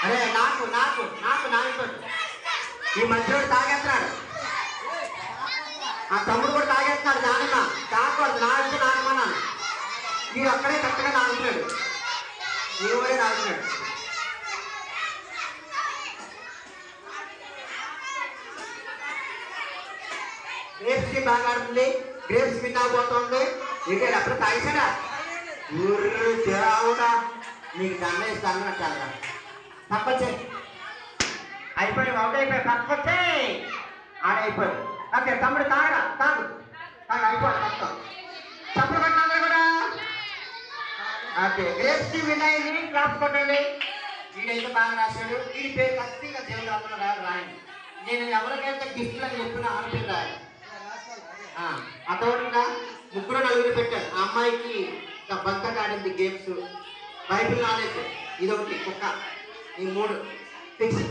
అరే నాకు నాకు నాకు నాకు ఈ మధ్యలో తాగేస్తున్నాడు, ఆ తమ్ముడు కూడా తాగేస్తున్నాడు. నానమ్మ తాగకూడదు, నాకు నానమ్మన్నాను. మీరు అక్కడే కరెక్ట్గా నాగుతున్నాడు, మీరు కూడా నాగుతున్నాడు. గ్రేప్స్ బాగా ఆడుతుంది, గ్రేప్స్ విన్ అయిపోతుంది. ఇంకా అప్పుడు తాగేసాడా ఊరు దేవుడా, నీకు దండ ఇస్తాను అంటారా? తప్పచ్చే అయిపోయి అవుట్ అయిపోయి తప్పచ్చే ఆడైపోయి. ఓకే తమ్ముడు తాగరా, తాగు తాగు అయిపోయి మొత్తం తప్పుడు కొట్టినా కూడా. ఓకే గ్రేప్స్ విన్ అయింది, క్లాస్ కొట్టండి. వీడైతే బాగా రాశాడు, వీడి పేరు ఖచ్చితంగా దేవుడు రాకుండా రాయండి. నేను ఎవరికైతే గిఫ్ట్లు అని చెప్పిన ఆడపిల్ల రాయాలి. అతోడుగా ముగ్గురు నలుగురు పెట్టారు. ఆ అమ్మాయికి బంకట్ ఆడింది గేమ్స్, బైబిల్ నాలెడ్జ్, ఇదొకటి కుక్క, ఈ 3 ఫిక్స్.